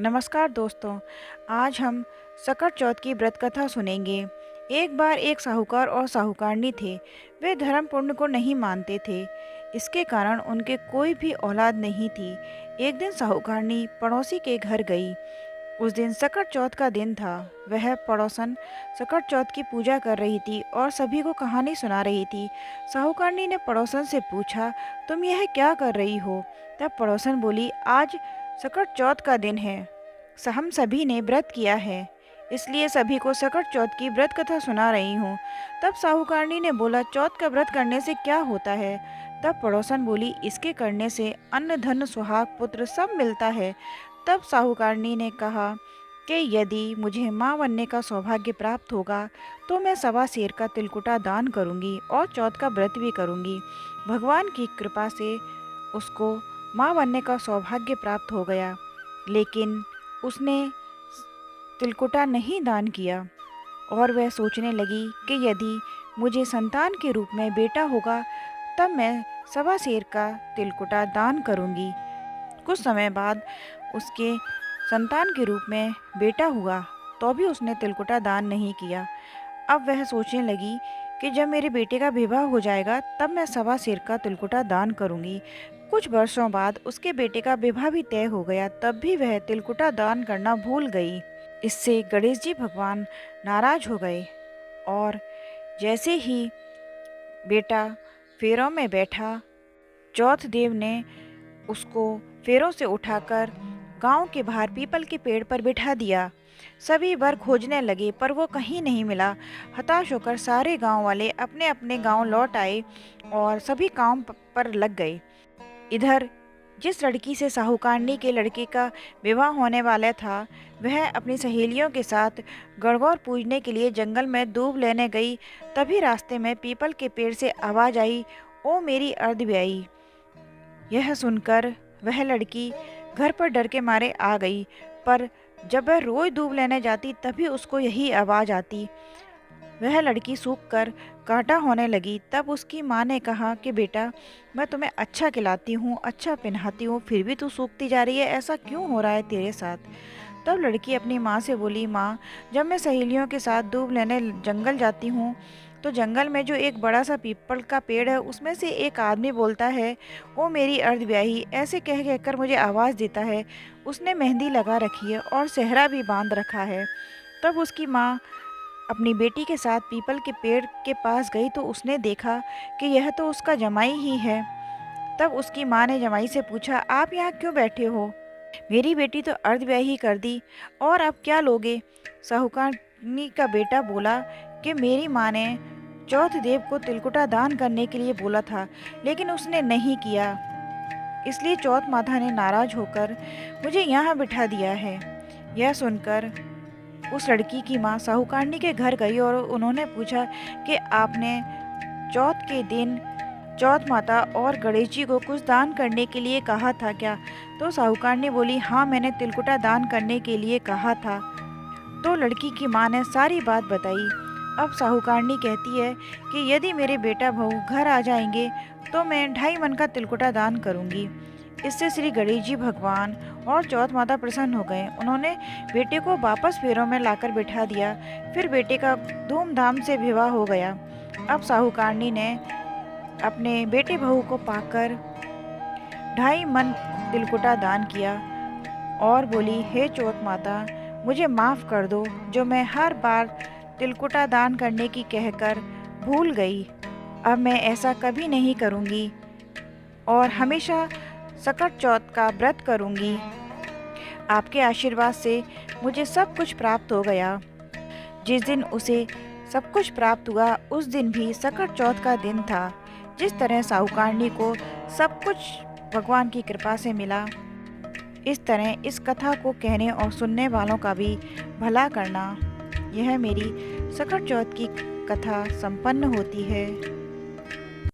नमस्कार दोस्तों। आज हम सकट चौथ की व्रत कथा सुनेंगे। एक बार एक साहूकार और साहूकारनी थे। वे धर्म पुण्य को नहीं मानते थे। इसके कारण उनके कोई भी औलाद नहीं थी। एक दिन साहूकारनी पड़ोसी के घर गई। उस दिन सकट चौथ का दिन था। वह पड़ोसन सकट चौथ की पूजा कर रही थी और सभी को कहानी सुना रही थी। साहूकारनी ने पड़ोसन से पूछा, तुम यह क्या कर रही हो? तब पड़ोसन बोली, आज सकट चौथ का दिन है। हम सभी ने व्रत किया है, इसलिए सभी को सकट चौथ की व्रत कथा सुना रही हूँ। तब साहूकारनी ने बोला, चौथ का व्रत करने से क्या होता है? तब पड़ोसन बोली, इसके करने से अन्न धन सुहाग पुत्र सब मिलता है। तब साहूकारनी ने कहा कि यदि मुझे माँ बनने का सौभाग्य प्राप्त होगा तो मैं सवा सेर का तिलकुटा दान करूँगी और चौथ का व्रत भी करूँगी। भगवान की कृपा से उसको माँ बनने का सौभाग्य प्राप्त हो गया, लेकिन उसने तिलकुटा नहीं दान किया और वह सोचने लगी कि यदि मुझे संतान के रूप में बेटा होगा तब मैं सवा सेर का तिलकुटा दान करूँगी। कुछ समय बाद उसके संतान के रूप में बेटा हुआ तो भी उसने तिलकुटा दान नहीं किया। अब वह सोचने लगी कि जब मेरे बेटे का विवाह हो जाएगा तब मैं सवा सेर का तिलकुटा दान करूंगी। कुछ वर्षों बाद उसके बेटे का विवाह भी तय हो गया, तब भी वह तिलकुटा दान करना भूल गई। इससे गणेश जी भगवान नाराज हो गए और जैसे ही बेटा फेरों में बैठा, चौथ देव ने उसको फेरों से उठाकर गांव के बाहर पीपल के पेड़ पर बिठा दिया। सभी वर खोजने लगे पर वो कहीं नहीं मिला। हताश होकर सारे गांव वाले अपने अपने गांव लौट आए और सभी काम पर लग गए। इधर जिस लड़की से साहूकारनी के लड़के का विवाह होने वाला था, वह अपनी सहेलियों के साथ गणगौर पूजने के लिए जंगल में दूब लेने गई। तभी रास्ते में पीपल के पेड़ से आवाज़ आई, ओ मेरी अर्धव्याई। यह सुनकर वह लड़की घर पर डर के मारे आ गई, पर जब वह रोज दूब लेने जाती तभी उसको यही आवाज़ आती। वह लड़की सूख कर कांटा होने लगी। तब उसकी माँ ने कहा कि बेटा, मैं तुम्हें अच्छा खिलाती हूँ, अच्छा पहनाती हूँ, फिर भी तू सूखती जा रही है, ऐसा क्यों हो रहा है तेरे साथ? तब लड़की अपनी माँ से बोली, माँ, जब मैं सहेलियों के साथ दूब लेने जंगल जाती हूँ तो जंगल में जो एक बड़ा सा पीपल का पेड़ है उसमें से एक आदमी बोलता है, ओ मेरी अर्धव्याही, ऐसे कह कहकर मुझे आवाज़ देता है। उसने मेहंदी लगा रखी है और सेहरा भी बांध रखा है। तब उसकी माँ अपनी बेटी के साथ पीपल के पेड़ के पास गई तो उसने देखा कि यह तो उसका जमाई ही है। तब उसकी माँ ने जमाई से पूछा, आप यहाँ क्यों बैठे हो? मेरी बेटी तो अर्धव्याही कर दी और अब क्या लोगे? साहूकारनी का बेटा बोला कि मेरी माँ ने चौथ देव को तिलकुटा दान करने के लिए बोला था, लेकिन उसने नहीं किया, इसलिए चौथ माता ने नाराज होकर मुझे यहाँ बिठा दिया है। यह सुनकर उस लड़की की माँ साहूकारनी के घर गई और उन्होंने पूछा कि आपने चौथ के दिन चौथ माता और गणेश जी को कुछ दान करने के लिए कहा था क्या? तो साहूकारनी बोली, हाँ, मैंने तिलकुटा दान करने के लिए कहा था। तो लड़की की माँ ने सारी बात बताई। अब साहूकारनी कहती है कि यदि मेरे बेटा बहू घर आ जाएंगे तो मैं 2.5 मन का तिलकुटा दान करूँगी। इससे श्री गणेश जी भगवान और चौथ माता प्रसन्न हो गए। उन्होंने बेटे को वापस फेरों में लाकर बिठा दिया। फिर बेटे का धूमधाम से विवाह हो गया। अब साहूकारनी ने अपने बेटे बहू को पाकर 2.5 मन तिलकुटा दान किया और बोली, हे चौथ माता, मुझे माफ़ कर दो जो मैं हर बार तिलकुटा दान करने की कहकर भूल गई। अब मैं ऐसा कभी नहीं करूँगी और हमेशा सकट चौथ का व्रत करूँगी। आपके आशीर्वाद से मुझे सब कुछ प्राप्त हो गया। जिस दिन उसे सब कुछ प्राप्त हुआ उस दिन भी सकट चौथ का दिन था। जिस तरह साहूकारनी को सब कुछ भगवान की कृपा से मिला, इस तरह इस कथा को कहने और सुनने वालों का भी भला करना। यह मेरी सकट चौथ की कथा संपन्न होती है।